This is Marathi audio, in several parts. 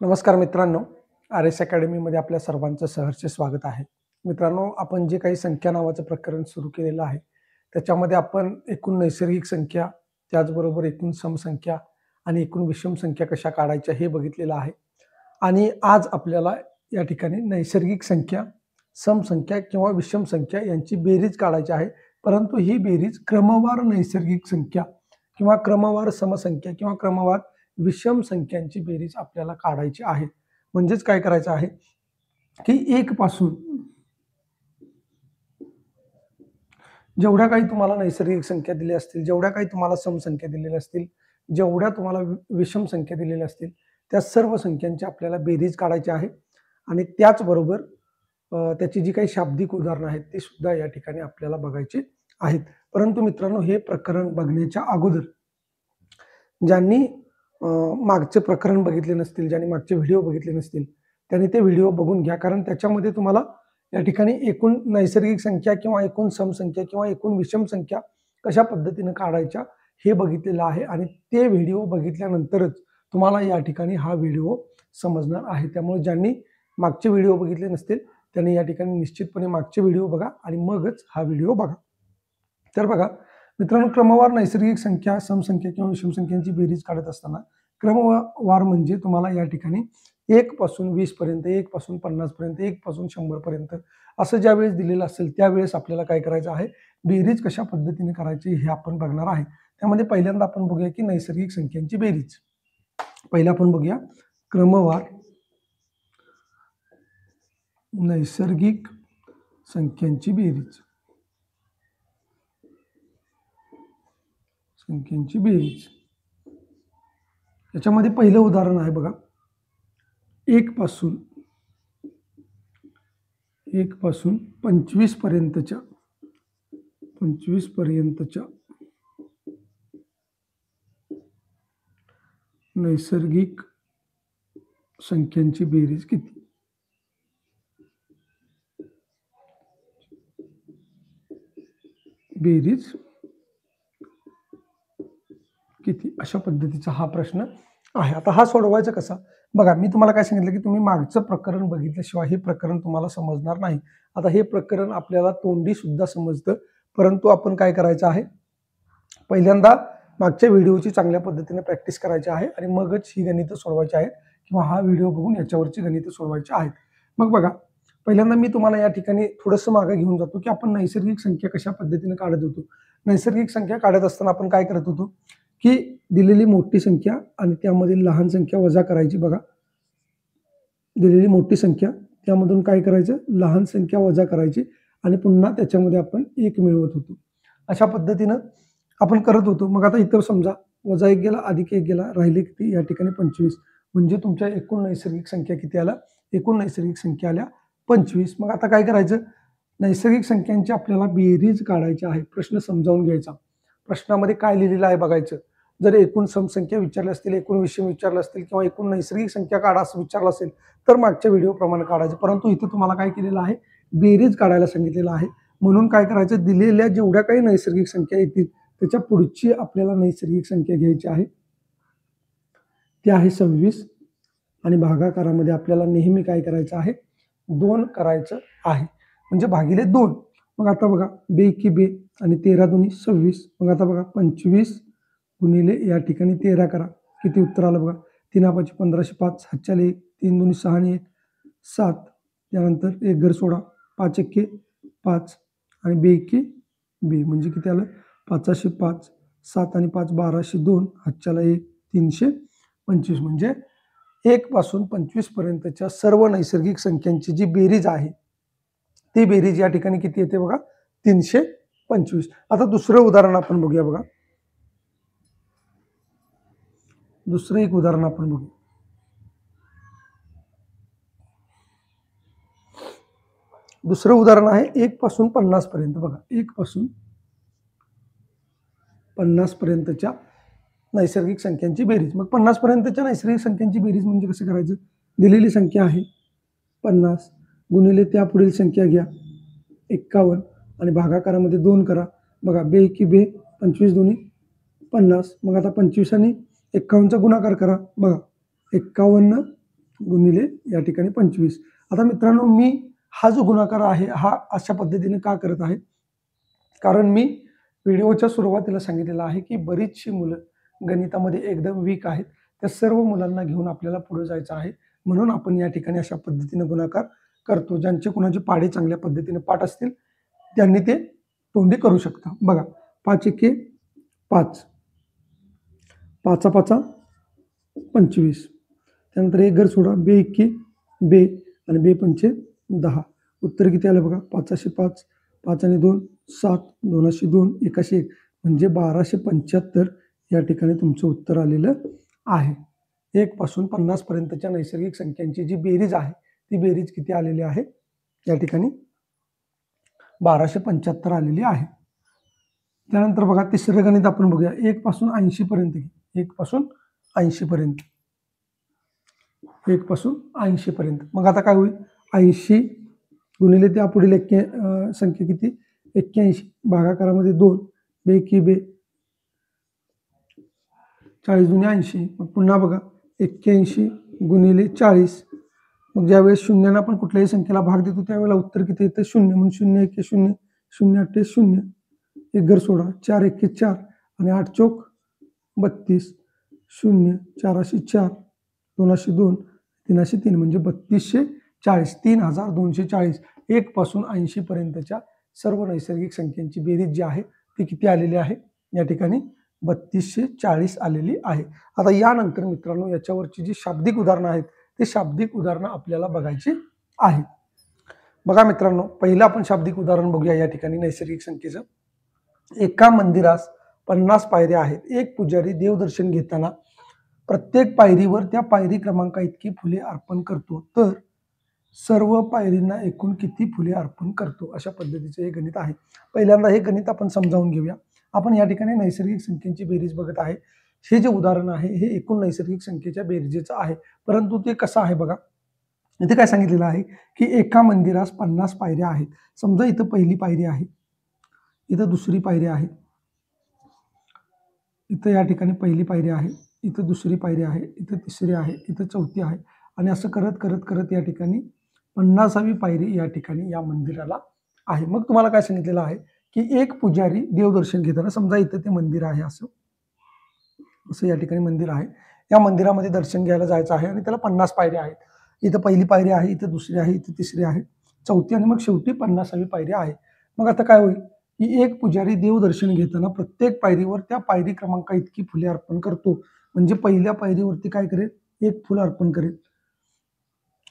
नमस्कार मित्रांनो, आर एस अकॅडमीमध्ये आपल्या सर्वांचं सहर्ष स्वागत आहे. मित्रांनो, आपण जे काही संख्या नावाचं प्रकरण सुरू केलेलं आहे, त्याच्यामध्ये आपण एकूण नैसर्गिक संख्या, त्याचबरोबर एकूण समसंख्या आणि एकूण विषम संख्या कशा काढायच्या हे बघितलेलं आहे. आणि आज आपल्याला या ठिकाणी नैसर्गिक संख्या, समसंख्या किंवा विषम संख्या यांची बेरीज काढायची आहे. परंतु ही बेरीज क्रमवार नैसर्गिक संख्या किंवा क्रमवार समसंख्या किंवा क्रमवार विषम संख्यांची बेरीज आपल्याला काढायची आहे. म्हणजेच काय करायचं आहे की 1 पासून जेवढ्या काही तुम्हाला नैसर्गिक संख्या दिल्या असतील, जेवढ्या काही तुम्हाला समसंख्या दिलेल्या असतील, जेवढ्या तुम्हाला विषम संख्या दिलेल्या असतील, त्या सर्व संख्यांची आपल्याला बेरीज काढायची आहे. आणि त्याचबरोबर त्याची जी काही शाब्दिक उदाहरणं आहेत ती सुद्धा या ठिकाणी आपल्याला बघायची आहेत. परंतु मित्रांनो, हे प्रकरण बघण्याच्या अगोदर ज्यांनी मागचे प्रकरण बघितले नसतील, ज्यांनी मागचे व्हिडिओ बघितले नसतील, त्यांनी ते व्हिडिओ बघून घ्या. कारण त्याच्यामध्ये तुम्हाला या ठिकाणी एकूण नैसर्गिक संख्या किंवा एकूण समसंख्या किंवा एकूण विषम संख्या कशा पद्धतीने काढायच्या हे बघितलेलं आहे. आणि ते व्हिडिओ बघितल्यानंतरच तुम्हाला या ठिकाणी हा व्हिडिओ समजणार आहे. त्यामुळे ज्यांनी मागचे व्हिडिओ बघितले नसतील त्यांनी या ठिकाणी निश्चितपणे मागचे व्हिडिओ बघा आणि मगच हा व्हिडिओ बघा. तर बघा मित्रांनो, क्रमवार नैसर्गिक संख्या, समसंख्या किंवा विषम संख्यांची बेरीज काढत असताना क्रमवार म्हणजे तुम्हाला या ठिकाणी 1 पासून 20 पर्यंत, 1 पासून 50 पर्यंत, 1 पासून 100 पर्यंत असं ज्यावेळेस दिलेलं असेल त्यावेळेस आपल्याला काय करायचं आहे, बेरीज कशा पद्धतीने करायची हे आपण बघणार आहे. त्यामध्ये पहिल्यांदा आपण बघूया की नैसर्गिक संख्यांची बेरीज. पहिला आपण बघूया क्रमवार नैसर्गिक संख्यांची बेरीज. संख्यांची बेरीज याच्यामध्ये पहिलं उदाहरण आहे बघा, 1 पासून 25 पर्यंतच्या नैसर्गिक संख्यांची बेरीज किती? बेरीज किती? अशा पद्धतीचा हा प्रश्न आहे. आता हा सोडवायचा कसा? बघा, मी तुम्हाला काय सांगितलं की तुम्ही मागचं प्रकरण बघितल्याशिवाय हे प्रकरण तुम्हाला समजणार नाही. आता हे प्रकरण आपल्याला तोंडी सुद्धा समजतं, परंतु आपण काय करायचं आहे, पहिल्यांदा मागच्या व्हिडिओची चांगल्या पद्धतीने प्रॅक्टिस करायची आहे आणि मगच ही गणितं सोडवायची आहेत किंवा हा व्हिडिओ बघून याच्यावरची गणितं सोडवायची आहेत. मग बघा, पहिल्यांदा मी तुम्हाला या ठिकाणी थोडंसं मागे घेऊन जातो की आपण नैसर्गिक संख्या कशा पद्धतीने काढत होतो. नैसर्गिक संख्या काढत असताना आपण काय करत होतो की दिलेली मोठी संख्या आणि त्यामधील लहान संख्या वजा करायची. बघा, दिलेली मोठी संख्या त्यामधून काय करायचं, लहान संख्या वजा करायची आणि पुन्हा त्याच्यामध्ये आपण 1 मिळवत होतो. अशा पद्धतीनं आपण करत होतो. मग आता इथं समजा वजा 1 गेला, अधिक 1 गेला, राहिले किती या ठिकाणी 25. म्हणजे तुमच्या एकूण नैसर्गिक संख्या किती आल्या? एकूण नैसर्गिक संख्या आल्या 25. मग आता काय करायचं, नैसर्गिक संख्यांची आपल्याला बेरीज काढायची आहे. प्रश्न समजावून घ्यायचा. प्रश्नामध्ये काय लिहिलेलं आहे बघायचं. जर एकूण समसंख्या विचारल्या असतील, एकूण विषम विचारलं असतील किंवा एकूण नैसर्गिक संख्या काढा असं विचारलं असेल तर मागच्या व्हिडिओ प्रमाणे काढायचं. परंतु इथे तुम्हाला काय केलेलं आहे, बेरीज काढायला सांगितलेलं आहे. म्हणून काय करायचं, दिलेल्या जेवढ्या काही नैसर्गिक संख्या येतील त्याच्या पुढची आपल्याला नैसर्गिक संख्या घ्यायची आहे, ती आहे 26. आणि भागाकारामध्ये आपल्याला नेहमी काय करायचं आहे, 2 करायचं आहे, म्हणजे भागिले 2. मग आता बघा, बे की बे आणि 13 दुनी 26. मग आता बघा 25 गुणिले या ठिकाणी 13 करा, किती उत्तर आलं बघा, 3 5 15, 5 हातच्याला 1, 3 दुनी 6 आणि 1 7. त्यानंतर 1 घर सोडा, 5 1 5 आणि बे की बे म्हणजे किती आलं, 5 5, 7 आणि 5 1202, हातच्याला 1, 325. म्हणजे 1 पासून 25 पर्यंतच्या सर्व नैसर्गिक संख्यांची जी बेरीज आहे ती बेरीज या ठिकाणी किती येते बघा, 325. आता दुसरं उदाहरण आपण बघूया. बघा, दुसरं एक उदाहरण आपण बघू. दुसरं उदाहरण आहे 1 पासून 50 पर्यंत. बघा, 1 पासून 50 पर्यंतच्या नैसर्गिक संख्यांची बेरीज. मग 50 पर्यंतच्या नैसर्गिक संख्यांची बेरीज म्हणजे कसं करायचं, दिलेली संख्या आहे 50 गुणिले त्या पुढील संख्या घ्या 51 आणि भागाकारामध्ये 2 करा. बघा, बे की बे 25 दुनी 50. मग आता 25 आणि 51चा गुणाकार करा. बघा, 51 गुणिले या ठिकाणी 25. आता मित्रांनो मी हा जो गुणाकार आहे हा अशा पद्धतीने का करत आहे, कारण मी व्हिडिओच्या सुरुवातीला सांगितलेलं आहे की बरीचशी मुलं गणितामध्ये एकदम वीक आहेत. त्या सर्व मुलांना घेऊन आपल्याला पुढे जायचं आहे. म्हणून आपण या ठिकाणी अशा पद्धतीने गुणाकार करतो. ज्यांचे कुणाचे पाढे चांगल्या पद्धतीने पाठ असतील त्यांनी ते तोंडी करू शकता. बघा 5 एके 5, 5 5 25. त्यानंतर एक घर सोडा, बे एके बे आणि बे पंचे 10. उत्तर किती आलं बघा, 5 5, 5 आणि 2 7, 2 2, 1 1 म्हणजे 1275 या ठिकाणी तुमचं उत्तर आलेलं आहे. 1 पासून 50 पर्यंतच्या नैसर्गिक संख्यांची जी बेरीज आहे ती बेरीज किती आलेली आहे या ठिकाणी 1275 आलेली आहे. त्यानंतर बघा तिसरं गणित आपण बघूया. 1 पासून 80 पर्यंत, 1 पासून 80 पर्यंत, 1 पासून 80 पर्यंत. मग आता काय होईल, 80 गुणिले त्या पुढील संख्या किती 81 भागाकारामध्ये 2 बे की बे 40 दुणे 80. मग पुन्हा बघा 81 गुणिले 40. मग ज्यावेळेस शून्यानं आपण कुठल्याही संख्येला भाग देतो त्यावेळेला उत्तर किती येतं 0. म्हणून 0 1 0, 0 8 0. एक घर सोडा, 4 1 4 आणि 8 चौक 32, 0 4 4, 2 2, 3 3 म्हणजे 3240, 3240. 1 पासून 80 पर्यंतच्या सर्व नैसर्गिक संख्यांची बेरीज जी आहे ती किती आलेली आहे या ठिकाणी 3240 आलेली आहे. आता यानंतर मित्रांनो याच्यावरची जी शाब्दिक उदाहरणं आहेत ते शाब्दिक उदाहरणं आपल्याला बघायची आहेत. बघा मित्रांनो पहिलं आपण शाब्दिक उदाहरण बघूया या ठिकाणी नैसर्गिक संख्येचं. एका मंदिरास 50 पायऱ्या आहेत. एक पुजारी देवदर्शन घेताना प्रत्येक पायरीवर त्या पायरी क्रमांका इतकी फुले अर्पण करतो, तर सर्व पायरींना एकूण किती फुले अर्पण करतो. अशा पद्धतीचे हे गणित आहे. पहिल्यांदा हे गणित आपण समजावून घेऊया. आपण या ठिकाणी नैसर्गिक संख्येची बेरीज बघत आहे. हे जे उदाहरण आहे हे एकूण नैसर्गिक संख्येच्या बेरजेचं आहे, परंतु ते कसं आहे बघा, इथे काय सांगितलेलं आहे की एका मंदिरास 50 पायऱ्या आहेत. समजा इथं पहिली पायरी आहे, इथं दुसरी पायरी आहे, इथं या ठिकाणी पहिली पायरी आहे, इथं दुसरी पायरी आहे, इथं तिसरी आहे, इथं चौथी आहे आणि असं करत करत करत या ठिकाणी 50वी पायरी या ठिकाणी या मंदिराला आहे. मग तुम्हाला काय सांगितलेलं आहे की एक पुजारी देवदर्शन घेताना, समजा इथं ते मंदिर आहे, असं या ठिकाणी मंदिर आहे. या मंदिरामध्ये दर्शन घ्यायला जायचं आहे आणि त्याला 50 पायऱ्या आहेत. इथं पहिली पायरी आहे, इथं दुसरी आहे, इथं तिसरी आहे, चौथी आणि मग शेवटी 50वी पायरी आहे. मग आता काय होईल की एक पुजारी देवदर्शन घेताना प्रत्येक पायरीवर त्या पायरी क्रमांका इतकी फुले अर्पण करतो. म्हणजे पहिल्या पायरीवरती काय करेल, 1 फुल अर्पण करेल,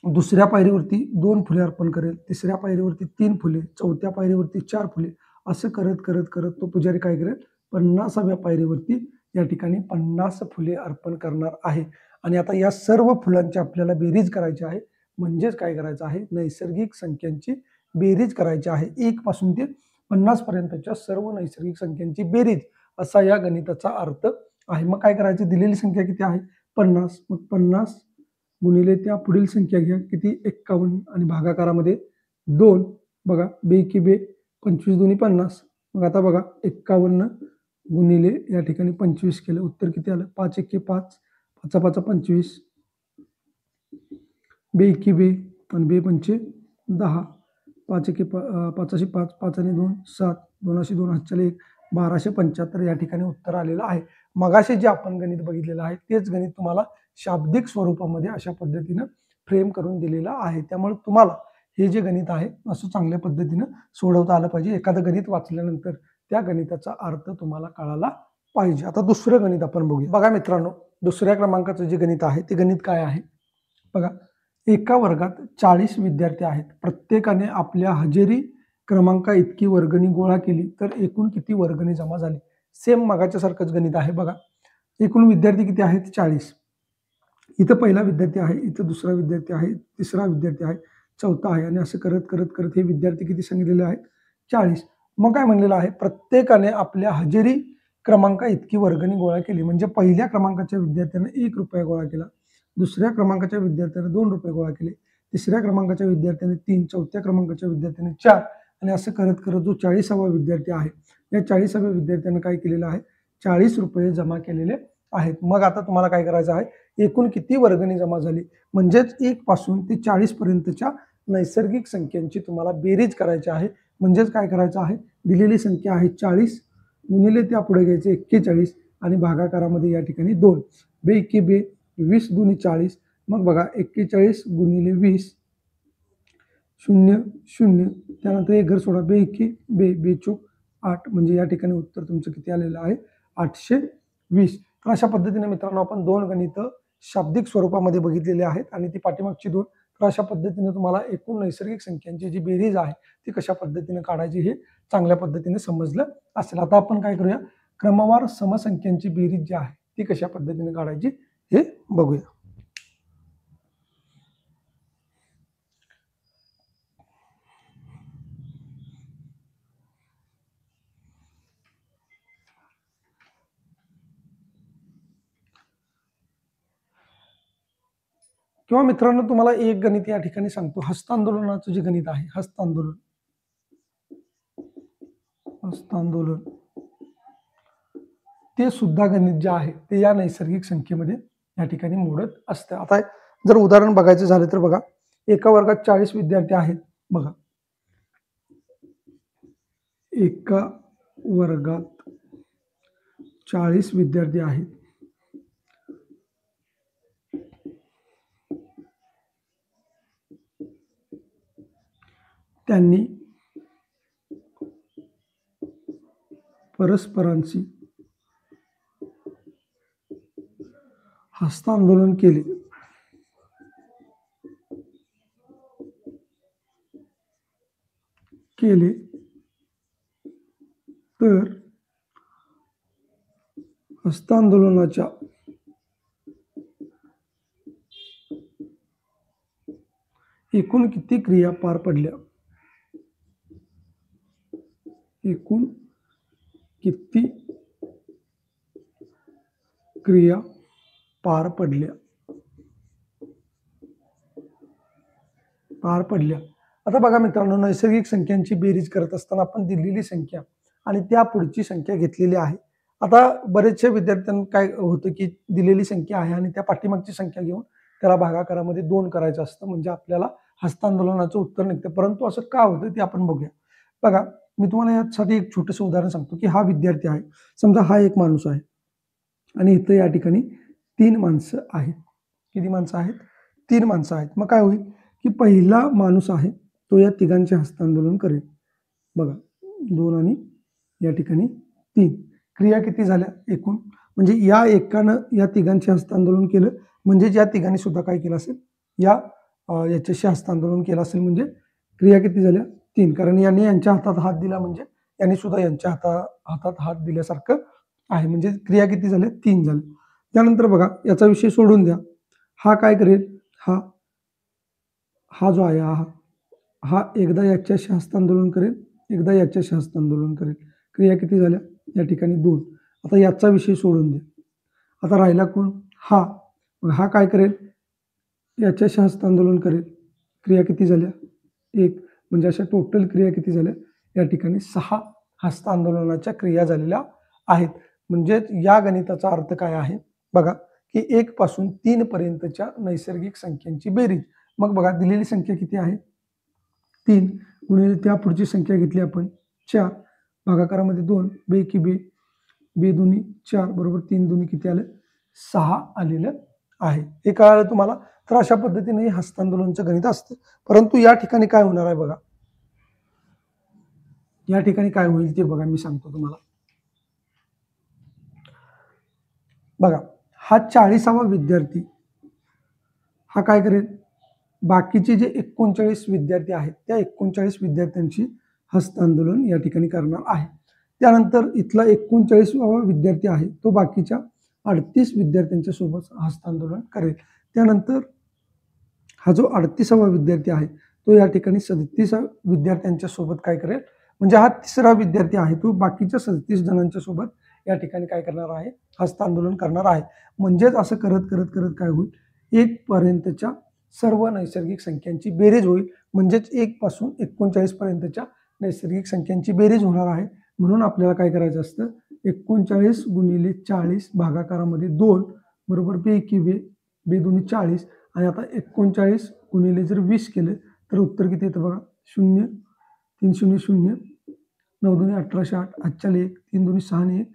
दुसऱ्या पायरीवरती 2 फुले अर्पण करेल, तिसऱ्या पायरीवरती 3 फुले, चौथ्या पायरीवरती 4 फुले, असं करत करत करत तो पुजारी काय करेल 50व्या पायरीवरती या ठिकाणी 50 फुले अर्पण करणार आहे. आणि आता या सर्व फुलांची आपल्याला बेरीज करायची आहे. म्हणजेच काय करायचं आहे, नैसर्गिक संख्यांची बेरीज करायची आहे. 1 पासून ते 50 पर्यंतच्या सर्व नैसर्गिक संख्यांची बेरीज असा या गणिताचा अर्थ आहे. मग काय करायचं, दिलेली संख्या किती आहे 50. मग 50 गुणिले त्या पुढील संख्या घ्या किती 51 आणि भागाकारामध्ये 2. बघा बे की बे 25 दुनी 50. मग आता बघा 51 गुणिले या ठिकाणी 25 केलं, उत्तर किती आलं 5 1 5, 5 5 25, बे की बे आणि बे पंचे 10, 5 1 5 5, 5 आणि 2 7, 2 2 हातच्याला 1, 1275 या ठिकाणी उत्तर आलेलं आहे. मगाशी जे आपण गणित बघितलेलं आहे तेच गणित तुम्हाला शाब्दिक स्वरूपामध्ये अशा पद्धतीनं फ्रेम करून दिलेलं आहे. त्यामुळे तुम्हाला हे जे गणित आहे असं चांगल्या पद्धतीनं सोडवता आलं पाहिजे. एखादं गणित वाचल्यानंतर त्या गणिताचा अर्थ तुम्हाला कळाला पाहिजे. आता दुसरं गणित आपण बघूया. बघा मित्रांनो दुसऱ्या क्रमांकाचं जे गणित आहे ते गणित काय आहे बघा. एका वर्गात 40 विद्यार्थी आहेत. प्रत्येकाने आपल्या हजेरी क्रमांका इतकी वर्गणी गोळा केली तर एकूण किती वर्गणी जमा झाली. सेम मागाच्या सारखंच गणित आहे बघा. एकूण विद्यार्थी किती आहेत 40. इथं पहिला विद्यार्थी आहे, इथं दुसरा विद्यार्थी आहे, तिसरा विद्यार्थी आहे, चौथा आहे आणि असं करत करत करत हे विद्यार्थी किती सांगितलेले आहेत 40. मग काय म्हणलेलं आहे, प्रत्येकाने आपल्या हजेरी क्रमांका इतकी वर्गणी गोळा केली. म्हणजे पहिल्या क्रमांकाच्या विद्यार्थ्याने 1 रुपया गोळा केला, दुसऱ्या क्रमांकाच्या विद्यार्थ्याने 2 रुपये गोळा केले, तिसऱ्या क्रमांकाच्या विद्यार्थ्याने 3, चौथ्या क्रमांकाच्या विद्यार्थ्याने 4 आणि असं करत करत जो 40वा विद्यार्थी आहे या 40व्या विद्यार्थ्याने काय केलेलं आहे 40 रुपये जमा केलेले आहेत. मग आता तुम्हाला काय करायचं आहे, एकूण किती वर्गणी जमा झाली म्हणजेच 1 पासून ते 40 पर्यंतच्या नैसर्गिक संख्यांची तुम्हाला बेरीज करायची आहे. म्हणजेच काय करायचं आहे, दिलेली संख्या आहे 40 गुणिले त्या पुढे घ्यायचे 41 आणि भागाकारामध्ये या ठिकाणी 2 बे एके बे 20 गुणिले 40 मग बघा 41 गुणिले 20 0 0 त्यानंतर एक घर सोडा बे एके बे बे चूक 8 म्हणजे या ठिकाणी उत्तर तुमचं किती आलेलं आहे 820. तर अशा पद्धतीने मित्रांनो आपण 2 गणितं शाब्दिक स्वरूपामध्ये बघितलेले आहेत आणि ती पाठीमागची 2. तर अशा पद्धतीने तुम्हाला एकूण नैसर्गिक संख्यांची जी बेरीज आहे ती कशा पद्धतीने काढायची हे चांगल्या पद्धतीने समजलं असेल. आता आपण काय करूया, क्रमवार समसंख्यांची बेरीज जी आहे ती कशा पद्धतीने काढायची हे बघूया. किंवा मित्रांनो तुम्हाला एक गणित या ठिकाणी सांगतो, हस्तांदोलनाचं जे गणित आहे, हस्तांदोलन ते सुद्धा गणित जे आहे ते या नैसर्गिक संख्येमध्ये या ठिकाणी मोडत असतं. आता जर उदाहरण बघायचं झालं तर बघा, एका वर्गात 40 विद्यार्थी आहेत. बघा, एका वर्गात 40 विद्यार्थी आहेत. त्यांनी परस्परांशी हस्तांदोलन केले. तर हस्तांदोलनाच्या एकूण किती क्रिया पार पडल्या, एकूण किती क्रिया पार पडल्या. आता बघा मित्रांनो, नैसर्गिक संख्यांची बेरीज करत असताना आपण दिलेली संख्या आणि त्या पुढची संख्या घेतलेली आहे. आता बरेचशा विद्यार्थ्यांना काय होतं की दिलेली संख्या आहे आणि त्या पाठीमागची संख्या घेऊन त्याला भागाकारामध्ये 2 करायचं असतं म्हणजे आपल्याला हस्तांदोलनाचं उत्तर निघतं. परंतु असं का होतं ते आपण बघूया. बघा, मी तुम्हाला यासाठी एक छोटंसं उदाहरण सांगतो की हा विद्यार्थी आहे, समजा हा एक माणूस आहे आणि इथं या ठिकाणी 3 माणसं आहेत. किती माणसं आहेत? 3 माणसं आहेत. मग काय होईल की पहिला माणूस आहे तो या तिघांचे हस्तांदोलन करेल. बघा, 2 आणि या ठिकाणी 3 क्रिया किती झाल्या एकूण, म्हणजे या एकानं या तिघांचे हस्तांदोलन केलं म्हणजे या तिघांनी सुद्धा काय केलं असेल, याच्याशी हस्तांदोलन केलं असेल म्हणजे क्रिया किती झाल्या 3. कारण यांनी यांच्या हातात हात दिला म्हणजे यांनी सुद्धा यांच्या हातात हात दिल्यासारखं आहे, म्हणजे क्रिया किती झाल्या 3 झाल्या. त्यानंतर बघा, याचा विषय सोडून द्या, हा काय करेल, हा जो आहे हा एकदा याच्याशी हस्तांदोलन करेल, एकदा याच्याशी हस्तांदोलन करेल. क्रिया किती झाल्या या ठिकाणी 2. आता याचा विषय सोडून द्या, आता राहिला कोण, हा काय करेल, याच्याशी हस्तांदोलन करेल. क्रिया किती झाल्या 1, म्हणजे अशा टोटल क्रिया किती झाल्या या ठिकाणी 6 हस्तांदोलनाच्या क्रिया झालेल्या आहेत. म्हणजे या गणिताचा अर्थ काय आहे बघा, की 1 पासून 3 पर्यंतच्या नैसर्गिक संख्यांची बेरीज. मग बघा, दिलेली संख्या किती आहे 3 गुणिले त्या पुढची संख्या घेतली आपण 4 भागाकारामध्ये 2 बे एके बे बे दोन्ही 4 बरोबर 3 दोन्ही किती आलं 6 आलेलं आहे. हे कळालं तुम्हाला. तर अशा पद्धतीने हस्तांदोलनचं गणित असतं. परंतु या ठिकाणी काय होणार आहे बघा, या ठिकाणी काय होईल ते बघा, मी सांगतो तुम्हाला. बघा, हा 40वा विद्यार्थी हा काय करेल, बाकीचे जे 39 विद्यार्थी आहेत त्या 39 विद्यार्थ्यांची हस्तांदोलन या ठिकाणी करणार आहे. त्यानंतर इथला 39वा विद्यार्थी आहे तो बाकीच्या 38 विद्यार्थ्यांच्या सोबत हस्तांदोलन करेल. त्यानंतर हा जो 38वा विद्यार्थी आहे तो या ठिकाणी 37 विद्यार्थ्यांच्या सोबत काय करेल, म्हणजे हा 3रा विद्यार्थी आहे तो बाकीच्या 37 जणांच्या सोबत या ठिकाणी काय करणार आहे, हस्तांदोलन करणार आहे. म्हणजेच असं करत करत करत काय होईल, 1 पर्यंतच्या सर्व नैसर्गिक संख्यांची बेरीज होईल. म्हणजेच 1 पासून 39 पर्यंतच्या नैसर्गिक संख्यांची बेरीज होणार आहे. म्हणून आपल्याला काय करायचं असतं, 39 गुणिले 40 भागाकारामध्ये 2 बरोबर बे एकी बे, बे दोन्ही 40 आणि आता 39 गुणिले जर 20 केलं तर उत्तर किती येतं बघा 0 3 0 0 9 दोन्ही 1808 आजच्या 1 3 दोन्ही 6 आणि 1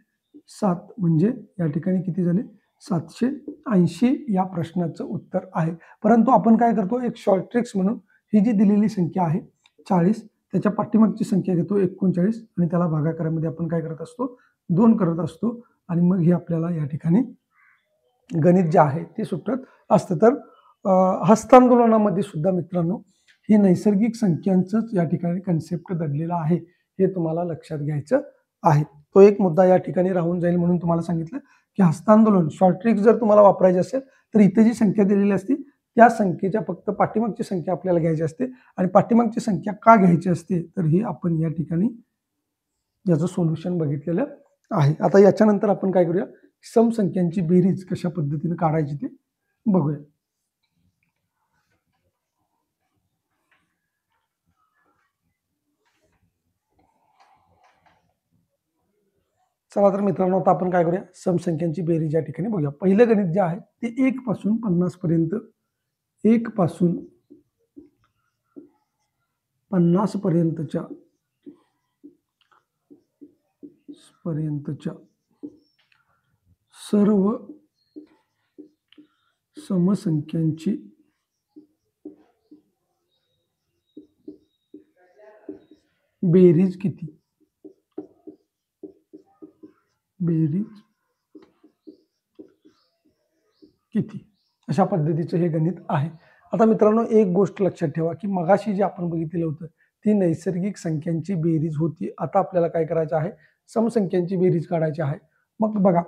7 म्हणजे या ठिकाणी किती झाले 780 या प्रश्नाचं उत्तर आहे. परंतु आपण काय करतो एक शॉर्ट ट्रिक्स म्हणून ही जी दिलेली संख्या आहे 40 त्याच्या पाठीमागची संख्या घेतो 39 आणि त्याला भागाकारामध्ये आपण काय करत असतो 2 करत असतो आणि मग हे आपल्याला या ठिकाणी गणित जे आहे ते सुटत असतं. तर हस्तांदोलनामध्ये सुद्धा मित्रांनो ही नैसर्गिक संख्यांचंच या ठिकाणी कन्सेप्ट दडलेला आहे हे तुम्हाला लक्षात घ्यायचं आहे. तो एक मुद्दा या ठिकाणी राहून जाईल म्हणून तुम्हाला सांगितलं की हस्तांदोलन शॉर्ट ट्रिक जर तुम्हाला वापरायची असेल तर इथे जी संख्या दिलेली असते त्या संख्येच्या फक्त पाठीमागची संख्या आपल्याला घ्यायची असते आणि पाठीमागची संख्या का घ्यायची असते तर हे आपण या ठिकाणी याचं सोल्युशन बघितलेलं आहे. आता याच्यानंतर आपण काय करूया समसंख्यांची बेरीज कशा पद्धतीने काढायची ते बघूया. चला तर मित्रांनो आता आपण काय करूया समसंख्यांची बेरीज या ठिकाणी बघूया. पहिलं गणित जे आहे ते 1 पासून 50 पर्यंत 1 पासून 50 पर्यंतच्या सर्व समसंख्यांची बेरीज किती अशा पद्धतीचं हे गणित आहे. आता मित्रांनो एक गोष्ट लक्षात ठेवा की मगाशी जे आपण बघितलेलं होतं ती नैसर्गिक संख्यांची बेरीज होती. आता आपल्याला काय करायचं आहे समसंख्यांची बेरीज काढायची आहे. मग बघा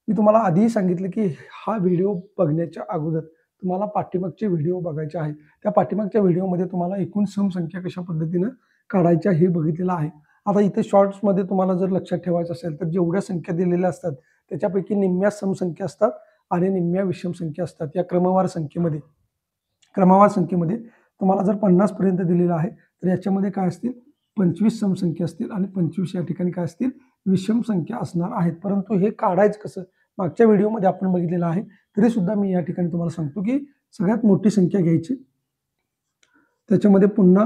मी तुम्हाला आधीही सांगितलं की हा व्हिडिओ बघण्याच्या अगोदर तुम्हाला पाठीमागचे व्हिडिओ बघायचे आहेत. त्या पाठीमागच्या व्हिडिओमध्ये तुम्हाला एकूण समसंख्या कशा पद्धतीनं काढायच्या हे बघितलेलं आहे. आता इथे शॉर्ट्समध्ये तुम्हाला जर लक्षात ठेवायचं असेल तर जेवढ्या संख्या दिलेल्या असतात त्याच्यापैकी निम्म्या समसंख्या असतात आणि निम्म्या विषम संख्या असतात. या क्रमवार संख्येमध्ये तुम्हाला जर 50 पर्यंत दिलेलं आहे तर याच्यामध्ये काय असतील 25 समसंख्या असतील आणि 25 या ठिकाणी काय असतील विषम संख्या असणार आहेत. परंतु हे काढायचं कसं मागच्या व्हिडिओमध्ये आपण बघितलेलं आहे तरी सुद्धा मी या ठिकाणी तुम्हाला सांगतो की सगळ्यात मोठी संख्या घ्यायची त्याच्यामध्ये पुन्हा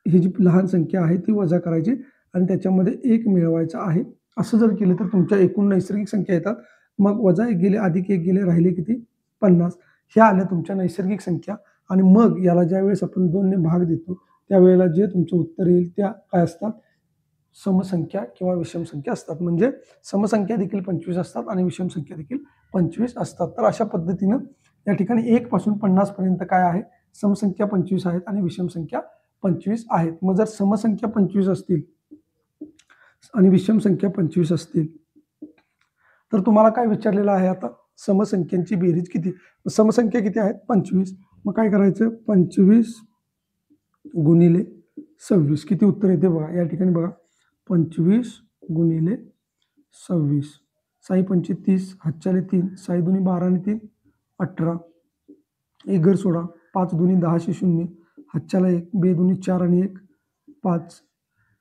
ही जी लहान संख्या आहे ती वजा करायची आणि त्याच्यामध्ये 1 मिळवायचा आहे. असं जर केलं तर तुमच्या एकूण नैसर्गिक संख्या येतात. मग वजा 1 गेले अधिक 1 गेले राहिले किती 50 ह्या आल्या तुमच्या नैसर्गिक संख्या आणि मग याला ज्या वेळेस आपण 2 ने भाग देतो त्यावेळेला जे तुमचं उत्तर येईल त्या काय असतात समसंख्या किंवा विषम संख्या असतात. म्हणजे समसंख्या देखील 25 असतात आणि विषम संख्या देखील 25 असतात. तर अशा पद्धतीनं या ठिकाणी 1 पासून 50 पर्यंत काय आहे समसंख्या 25 आहेत आणि विषम संख्या 25 आहेत. मग जर समसंख्या 25 असतील आणि विषम संख्या 25 असतील तर तुम्हाला काय विचारलेलं आहे आता समसंख्यांची बेरीज किती. समसंख्या किती आहेत 25. मग काय करायचं 25 गुणिले 26 किती उत्तर येते बघा. या ठिकाणी बघा 25 गुणिले 26 6 5 30 हातच्याले 3 6 2 12 आणि 3 18 एक घर सोडा 5 2 10 0 हातच्याला 1 2 2 4 आणि 1 5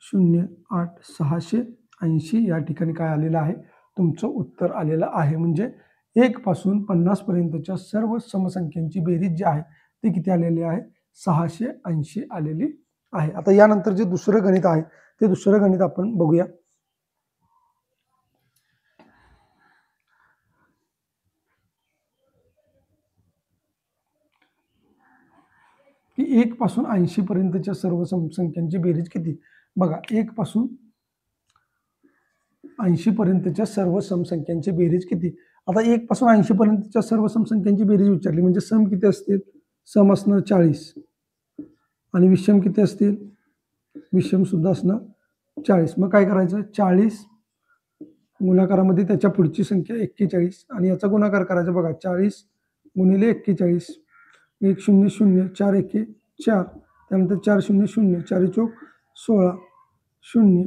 0 8 680 या ठिकाणी काय आलेलं आहे तुमचं उत्तर आलेलं आहे. म्हणजे 1 पासून 50 पर्यंतच्या सर्व समसंख्यांची बेरीज जी आहे ती किती आलेली आहे 680 आलेली आहे. आता यानंतर जे दुसरं गणित आहे ते दुसरं गणित आपण बघूया. की 1 पासून 80 पर्यंतच्या सर्व समसंख्यांची बेरीज किती बघा. 1 पासून 80 पर्यंतच्या सर्व समसंख्यांची बेरीज किती. आता 1 पासून 80 पर्यंतच्या सर्व समसंख्यांची बेरीज विचारली म्हणजे सम किती असतील सम असणार 40 आणि विषम किती असतील विषम सुद्धा असणार 40. मग काय करायचं 40 गुणाकारामध्ये त्याच्या पुढची संख्या 41 आणि याचा गुणाकार करायचा बघा 40 गुणिले 41 1 0 0 4 1 4 त्यानंतर 4 0 0 4 चौक 16 0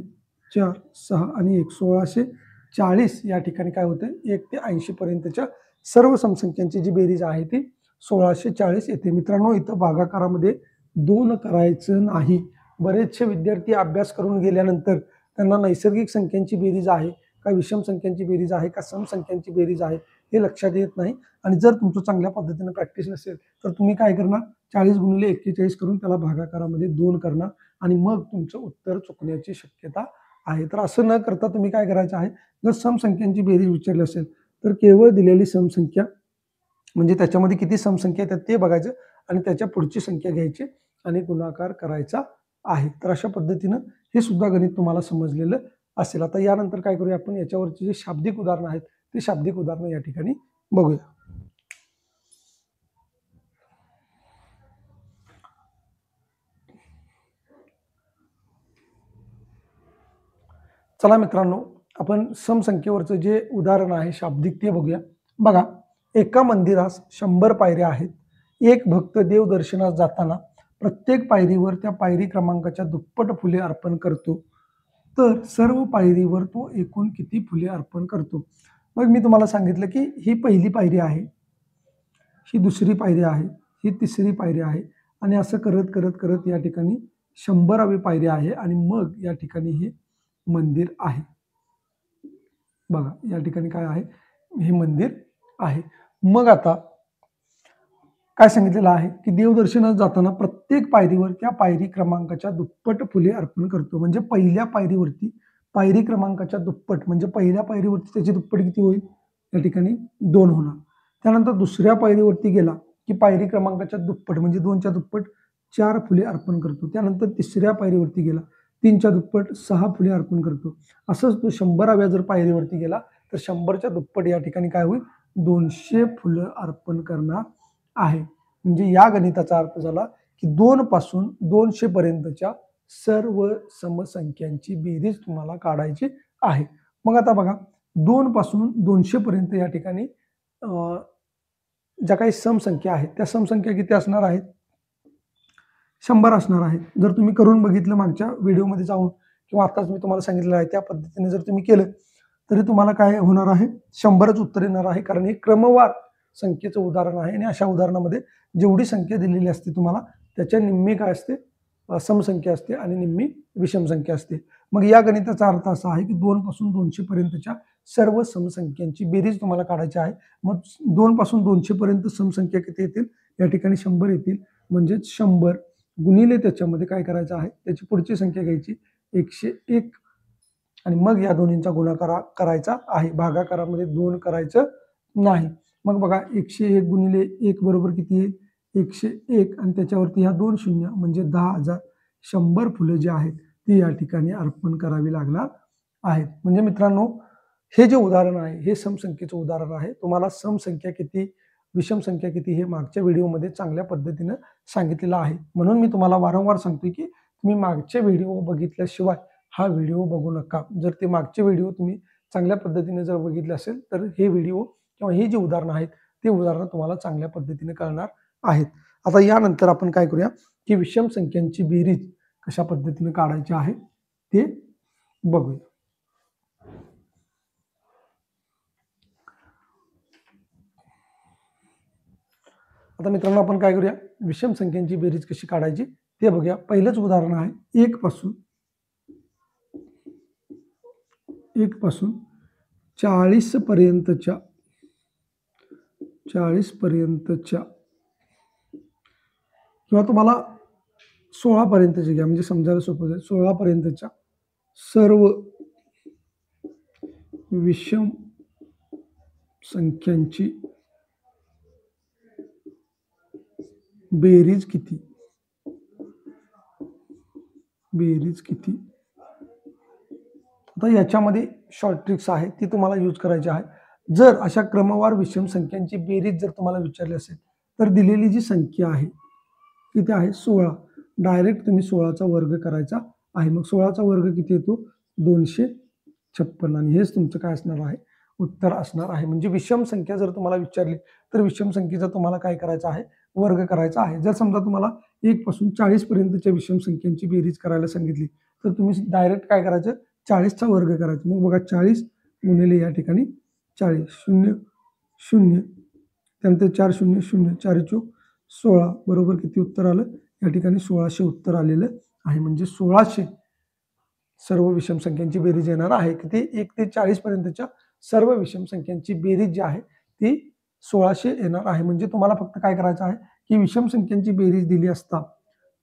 4 6 आणि 1 1640 या ठिकाणी काय होतं 1 ते 80 पर्यंतच्या सर्व समसंख्यांची जी बेरीज आहे ती 1640 येते. मित्रांनो इथं भागाकारामध्ये 2 करायचं नाही. बरेचसे विद्यार्थी अभ्यास करून गेल्यानंतर त्यांना नैसर्गिक संख्यांची बेरीज आहे का विषम संख्यांची बेरीज आहे का सम संख्यांची बेरीज आहे हे लक्षात येत नाही. आणि जर तुमचं चांगल्या पद्धतीने प्रॅक्टिस नसेल तर तुम्ही काय करणार 40 गुणिले 41 करून त्याला भागाकारामध्ये 2 करणार आणि मग तुमचं उत्तर चुकण्याची शक्यता आहे. तर असं न करता तुम्ही काय करायचं आहे, जर सम संख्यांची बेरीज विचारली असेल तर केवळ दिलेली समसंख्या म्हणजे त्याच्यामध्ये किती समसंख्या आहेत ते बघायचं आणि त्याच्या पुढची संख्या घ्यायची आणि गुणाकार करायचा आहे. तर अशा पद्धतीनं हे सुद्धा गणित तुम्हाला समजलेलं असेल. आता यानंतर काय करूया आपण याच्यावरची जी शाब्दिक उदाहरणं आहेत ते शाब्दिक उदाहरणं या ठिकाणी बघूया. चला मित्रांनो, आपण समसंख्येवरचं जे उदाहरण आहे शाब्दिक ते बघूया. बघा, एका मंदिरास 100 पायऱ्या आहेत. एक भक्त देवदर्शनास जाताना प्रत्येक पायरीवर त्या पायरी क्रमांकाच्या दुप्पट फुले अर्पण करतो. तर सर्व पायरीवर तो एकूण किती फुले अर्पण करतो? मग मी तुम्हाला सांगितलं की ही पहिली पायरी आहे, ही दुसरी पायरी आहे, ही तिसरी पायरी आहे आणि असं करत करत करत या ठिकाणी 100वी पायरी आहे आणि मग या ठिकाणी हे मंदिर आहे. बघा या ठिकाणी काय आहे, हे मंदिर आहे. मग आता काय सांगितलेलं आहे की देवदर्शनास जाताना प्रत्येक पायरीवर त्या पायरी क्रमांकाच्या दुप्पट फुले अर्पण करतो. म्हणजे पहिल्या पायरीवरती पायरी क्रमांकाच्या दुप्पट म्हणजे पहिल्या पायरीवरती त्याची दुप्पट किती होईल, या ठिकाणी 2 होणार. त्यानंतर दुसऱ्या पायरीवरती गेला की पायरी क्रमांकाच्या दुप्पट म्हणजे 2च्या दुप्पट 4 फुले अर्पण करतो. त्यानंतर तिसऱ्या पायरीवरती गेला 3च्या दुप्पट 6 फुले अर्पण करतो. असंच तो 100व्या जर पायरीवरती गेला तर 100च्या दुप्पट या ठिकाणी काय होईल, 200 फुलं अर्पण करणार आहे. म्हणजे या गणिताचा अर्थ झाला की 2 पासून 200 पर्यंतच्या सर्व समसंख्यांची बेरीज तुम्हाला काढायची आहे. मग आता बघा 2 पासून 200 पर्यंत या ठिकाणी ज्या काही समसंख्या आहेत त्या समसंख्या किती असणार आहेत, 100 असणार आहेत. जर तुम्ही करून बघितलं मागच्या व्हिडिओमध्ये जाऊन किंवा आताच मी तुम्हाला सांगितलेलं आहे त्या पद्धतीने जर तुम्ही केलं तरी तुम्हाला काय होणार आहे, 100च उत्तर येणार आहे. कारण हे क्रमवार संख्येचं उदाहरण आहे आणि अशा उदाहरणामध्ये जेवढी संख्या दिलेली असते तुम्हाला त्याच्या निम्मी काय असते, समसंख्या असते आणि निम्मी विषम संख्या असते. मग या गणिताचा अर्थ असा आहे की 2 पासून 200 पर्यंतच्या सर्व समसंख्यांची बेरीज तुम्हाला काढायची आहे. मग 2 पासून 200 पर्यंत समसंख्या किती येतील, या ठिकाणी 100 येतील. म्हणजेच 100 गुणिले त्याच्यामध्ये काय करायचं आहे, त्याची पुढची संख्या घ्यायची 101 आणि मग या दोन्हींचा गुणाकार करायचा आहे. भागाकारामध्ये 2 करायचं नाही. मग बघा 101 गुणिले 1 बरोबर किती येईल, 101 आणि त्याच्यावरती ह्या 2 शून्य म्हणजे 10,000 100 फुलं जी आहेत ती या ठिकाणी अर्पण करावी लागणार आहेत. म्हणजे मित्रांनो हे जे उदाहरण आहे हे समसंख्येचं उदाहरण आहे. तुम्हाला समसंख्या किती विषम संख्या किती हे मागच्या व्हिडिओमध्ये चांगल्या पद्धतीनं सांगितलेलं आहे. म्हणून मी तुम्हाला वारंवार सांगतोय की तुम्ही मागचे व्हिडिओ बघितल्याशिवाय हा व्हिडिओ बघू नका. जर ते मागचे व्हिडिओ तुम्ही चांगल्या पद्धतीने जर बघितले असेल तर हे व्हिडिओ किंवा ही जी उदाहरणं आहेत ते उदाहरणं तुम्हाला चांगल्या पद्धतीने कळणार आहेत. आता यानंतर आपण काय करूया की विषम संख्यांची बेरीज कशा पद्धतीने काढायची आहे ते बघूया. आता मित्रांनो आपण काय करूया, विषम संख्यांची बेरीज कशी काढायची ते बघूया. पहिलंच उदाहरण आहे 1 पासून 40 पर्यंतच्या किंवा तुम्हाला 16 पर्यंतचे घ्या म्हणजे समजायला सोपं जाईल. 16 पर्यंतच्या सर्व विषम संख्यांची बेरीज किती, आता याच्यामध्ये शॉर्ट ट्रिक्स आहे ती तुम्हाला यूज करायची आहे. जर अशा क्रमवार विषम संख्यांची बेरीज जर तुम्हाला विचारली असेल तर दिलेली जी संख्या आहे किती आहे, 16. डायरेक्ट तुम्ही 16चा वर्ग करायचा आहे. मग 16चा वर्ग किती येतो, 256 आणि हेच तुमचं काय असणार आहे, उत्तर असणार आहे. म्हणजे विषम संख्या जर तुम्हाला विचारली तर विषम संख्येचा तुम्हाला काय करायचं आहे, वर्ग करायचा आहे. जर समजा तुम्हाला 1 पासून 40 पर्यंतच्या विषम संख्यांची बेरीज करायला सांगितली तर तुम्ही डायरेक्ट काय करायचं, 40चा वर्ग करायचा. मग बघा 40 गुणिले या ठिकाणी 40 0 0 त्यानंतर 4 0 0 4 चौक 16 बरोबर किती उत्तर आलं, या ठिकाणी 1600 उत्तर आलेलं आहे. म्हणजे 1600 सर्व विषम संख्यांची बेरीज येणार आहे. किती? 1 ते 40 पर्यंतच्या सर्व विषम संख्यांची बेरीज जी आहे ती 1600 येणार आहे. म्हणजे तुम्हाला फक्त काय करायचं आहे की विषम संख्यांची बेरीज दिली असता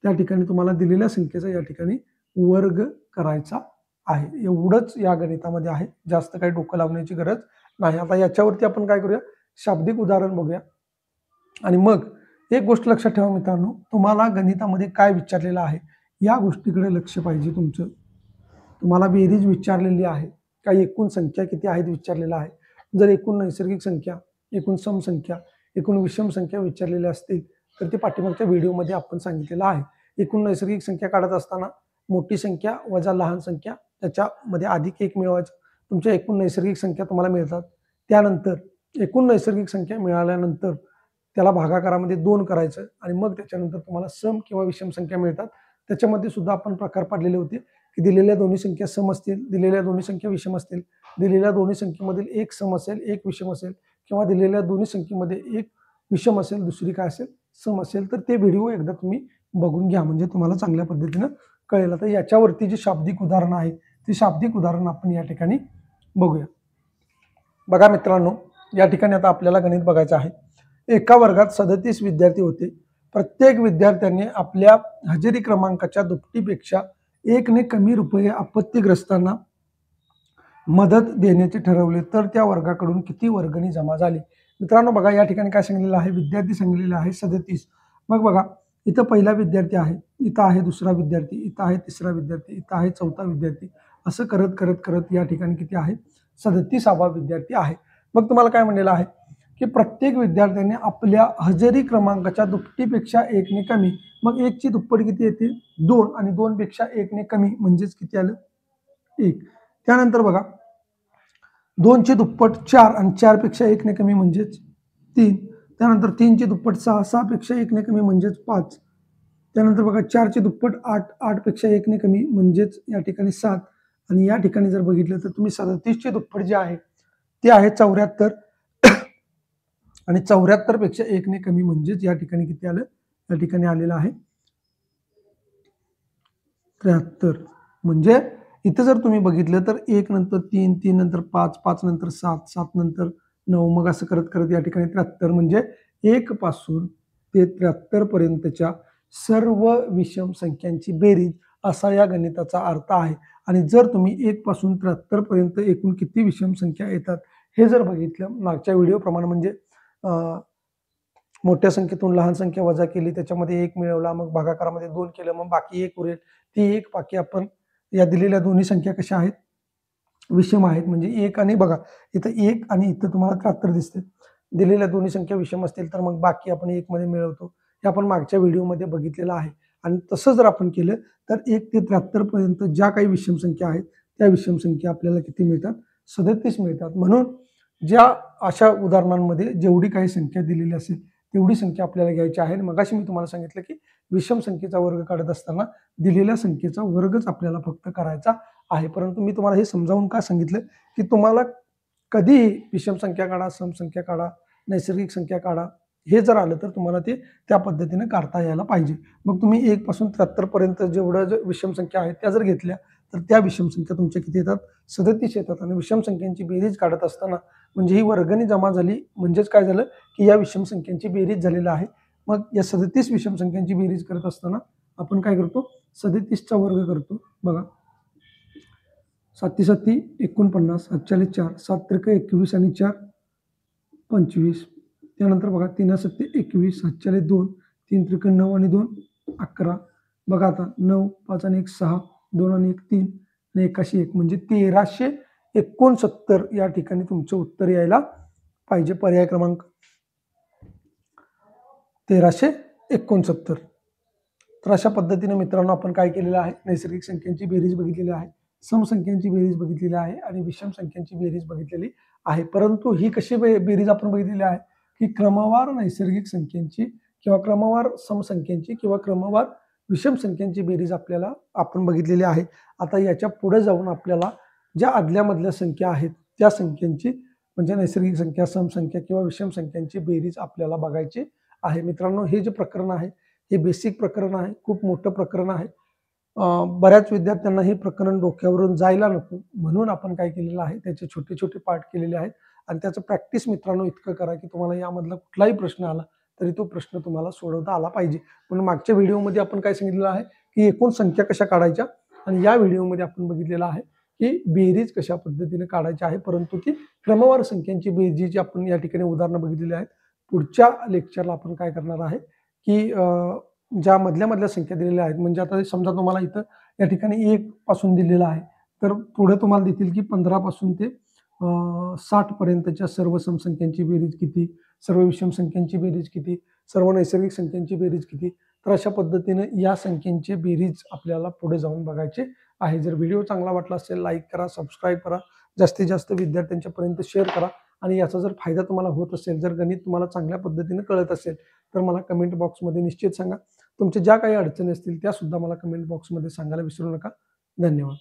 त्या ठिकाणी तुम्हाला दिलेल्या संख्येचा या ठिकाणी वर्ग करायचा आहे. एवढंच या गणितामध्ये आहे. जास्त काही डोकं लावण्याची गरज नाही. आता याच्यावरती आपण काय करूया, शाब्दिक उदाहरण बघूया. आणि मग एक गोष्ट लक्षात ठेवा मित्रांनो, तुम्हाला गणितामध्ये काय विचारलेलं आहे या गोष्टीकडे लक्ष पाहिजे तुमचं. तुम्हाला बेरीज विचारलेली आहे, काही एकूण संख्या किती आहेत विचारलेलं आहे. जर एकूण नैसर्गिक संख्या, एकूण सम संख्या, एकूण विषम संख्या विचारलेल्या असतील तर ते पाठीमागच्या व्हिडिओमध्ये आपण सांगितलेलं आहे. एकूण नैसर्गिक संख्या काढत असताना मोठी संख्या वजा लहान संख्या त्याच्यामध्ये अधिक 1 मिळवायचं. तुमच्या एकूण नैसर्गिक संख्या तुम्हाला मिळतात. त्यानंतर एकूण नैसर्गिक संख्या मिळाल्यानंतर त्याला भागाकारामध्ये 2 करायचं आणि मग त्याच्यानंतर तुम्हाला सम किंवा विषम संख्या मिळतात. त्याच्यामध्ये सुद्धा आपण प्रकार पाडलेले होते की दिलेल्या दोन्ही संख्या सम असतील, दिलेल्या दोन्ही संख्या विषम असतील, दिलेल्या दोन्ही संख्येमधील एक सम असेल, एक विषम असेल किंवा दिलेल्या दोन्ही संख्येमध्ये एक विषम असेल, दुसरी काय असेल, सम असेल. तर ते व्हिडिओ एकदा तुम्ही बघून घ्या म्हणजे तुम्हाला चांगल्या पद्धतीनं कळेल. तर याच्यावरती जे शाब्दिक उदाहरण आहे ते शाब्दिक उदाहरण आपण या ठिकाणी बघूया. बघा मित्रांनो, या ठिकाणी आता आपल्याला गणित बघायचं आहे. एका वर्गात 37 विद्यार्थी होते. प्रत्येक विद्यार्थ्याने आपल्या हजेरी क्रमांकाच्या दुपटीपेक्षा 1 ने कमी रुपये आपत्तीग्रस्तांना मदत देण्याचे ठरवले तर त्या वर्गाकडून किती वर्गणी जमा झाली. मित्रांनो बघा, या ठिकाणी काय सांगितलेलं आहे, विद्यार्थी सांगितलेले आहे 37. मग बघा, इथं पहिला विद्यार्थी आहे, इथं आहे दुसरा विद्यार्थी, इथं आहे तिसरा विद्यार्थी, इथं आहे चौथा विद्यार्थी. असं करत करत करत या ठिकाणी किती आहे, 37वा विद्यार्थी आहे. मग तुम्हाला काय म्हणलेलं आहे की प्रत्येक विद्यार्थ्याने आपल्या हजेरी क्रमांकाच्या दुपटीपेक्षा 1 ने कमी. मग 1 ची दुप्पट किती येते, 2 आणि 2 पेक्षा 1 ने कमी म्हणजेच किती आलं, 1. त्यानंतर बघा, 2 ची दुप्पट 4 आणि 4 पेक्षा 1 ने कमी म्हणजेच 3. त्यानंतर 3 ची दुप्पट 6, 6 पेक्षा 1 ने कमी म्हणजेच 5. त्यानंतर बघा 4 ची दुप्पट 8, 8 पेक्षा 1 ने कमी म्हणजेच या ठिकाणी 7. आणि या ठिकाणी जर बघितलं तर तुम्ही 37 ची दुप्पट जे आहे ते आहे 74 आणि 74 पेक्षा 1 ने कमी म्हणजेच या ठिकाणी किती आलं, या ठिकाणी आलेलं आहे 73. म्हणजे इथं जर तुम्ही बघितलं तर 1 नंतर 3, 3 नंतर 5, 5 नंतर 7, 7 नंतर 9, मग असं करत करत या ठिकाणी 73. म्हणजे 1 पासून ते 73 पर्यंतच्या सर्व विषम संख्यांची बेरीज असा या गणिताचा अर्थ आहे. आणि जर तुम्ही 1 पासून 73 पर्यंत एकूण किती विषम संख्या येतात हे जर बघितलं मागच्या व्हिडिओप्रमाणे, म्हणजे मोठ्या संख्येतून लहान संख्या वजा केली, त्याच्यामध्ये 1 मिळवला, मग भागाकारामध्ये 2 केलं, मग बाकी 1 उरेल. ती 1 बाकी आपण या दिलेल्या दोन्ही संख्या कशा आहेत, विषम आहेत. म्हणजे 1 आणि बघा इथं 1 आणि इथं तुम्हाला 73 दिसते. दिलेल्या दोन्ही संख्या विषम असतील तर मग बाकी आपण 1 मध्ये मिळवतो. हे आपण मागच्या व्हिडिओमध्ये बघितलेलं आहे. आणि तसं जर आपण केलं तर 1 ते 73 पर्यंत ज्या काही विषम संख्या आहेत त्या विषम संख्या आपल्याला किती मिळतात, 37 मिळतात. म्हणून ज्या अशा उदाहरणांमध्ये जेवढी काही संख्या दिलेली असेल तेवढी संख्या आपल्याला घ्यायची आहे. मगाशी मी तुम्हाला सांगितलं की विषम संख्येचा वर्ग काढत असताना दिलेल्या संख्येचा वर्गच आपल्याला फक्त करायचा आहे. परंतु मी तुम्हाला हे समजावून का सांगितलं की तुम्हाला कधीही विषम संख्या काढा, सम संख्या काढा, नैसर्गिक संख्या काढा, हे जर आलं तर तुम्हाला ते त्या पद्धतीने काढता यायला पाहिजे. मग तुम्ही 1 पासून 73 पर्यंत जेवढं विषम संख्या आहेत त्या जर घेतल्या तर त्या विषम संख्या तुमच्या किती येतात, 37 येतात. आणि विषम संख्यांची बेरीज काढत असताना म्हणजे ही वर्गणी जमा झाली म्हणजेच काय झालं की या विषम संख्यांची बेरीज झालेली आहे. मग या 37 विषम संख्यांची बेरीज करत असताना आपण काय करतो, 37चा वर्ग करतो. बघा 7 7 49, 7 4, 7 त्रिक 21 आणि 4 25. त्यानंतर बघा 3 7 21, 7 2, 3 त्रिक 9 आणि 2 11. बघा आता 9, 5 आणि 1 6, 2 आणि 1 3 आणि 1 1 म्हणजे 1369 या ठिकाणी तुमचं उत्तर यायला पाहिजे. पर्याय क्रमांक 1369. तर अशा पद्धतीने मित्रांनो आपण काय केलेलं आहे, नैसर्गिक संख्यांची बेरीज बघितलेली आहे, सम संख्यांची बेरीज बघितलेली आहे आणि विषम संख्यांची बेरीज बघितलेली आहे. परंतु ही कशी बेरीज आपण बघितलेली आहे की क्रमवार नैसर्गिक संख्यांची किंवा क्रमवार सम संख्यांची किंवा क्रमवार विषम संख्यांची बेरीज आपल्याला आपण बघितलेली आहे. आता याच्या पुढे जाऊन आपल्याला ज्या आदल्यामधल्या संख्या आहेत त्या संख्यांची म्हणजे नैसर्गिक संख्या, सम संख्या किंवा विषम संख्यांची बेरीज आपल्याला बघायची आहे. मित्रांनो हे जे प्रकरण आहे हे बेसिक प्रकरण आहे, खूप मोठं प्रकरण आहे. बऱ्याच विद्यार्थ्यांना हे प्रकरण डोक्यावरून जायला नको म्हणून आपण काय केलेलं आहे, त्याचे छोटे छोटे पार्ट केलेले आहेत आणि त्याचं प्रॅक्टिस मित्रांनो इतकं करा की तुम्हाला यामधला कुठलाही प्रश्न आला तरी तो प्रश्न तुम्हाला सोडवता आला पाहिजे. म्हणून मागच्या व्हिडिओमध्ये आपण काय सांगितलेलं आहे की एकूण संख्या कशा काढायच्या आणि या व्हिडिओमध्ये आपण बघितलेलं आहे की बेरीज कशा पद्धतीने काढायची आहे, परंतु ती क्रमवार संख्यांची बेरजेची आपण या ठिकाणी उदाहरणं बघितलेली आहेत. पुढच्या लेक्चरला आपण काय करणार आहे की ज्या मधल्या संख्या दिलेल्या आहेत, म्हणजे आता समजा तुम्हाला इथं या ठिकाणी 1 पासून दिलेलं आहे, तर पुढे तुम्हाला देतील की 15 पासून ते 60 पर्यंतच्या सर्व समसंख्यांची बेरीज किती, सर्व विषम संख्यांची बेरीज किती, सर्व नैसर्गिक संख्यांची बेरीज किती. तर अशा पद्धतीने या संख्यांची बेरीज आपल्याला पुढे जाऊन बघायचे आहे. जर व्हिडिओ चांगला वाटला असेल लाईक करा, सबस्क्राईब करा, जास्तीत जास्त विद्यार्थ्यांच्या पर्यंत शेअर करा आणि याचा जर फायदा तुम्हाला होत असेल, जर गणित तुम्हाला चांगल्या पद्धतीने कळत असेल तर मला कमेंट बॉक्समध्ये निश्चित सांगा. तुमच्या ज्या काही अडचणी असतील त्या सुद्धा मला कमेंट बॉक्समध्ये सांगायला विसरू नका. धन्यवाद.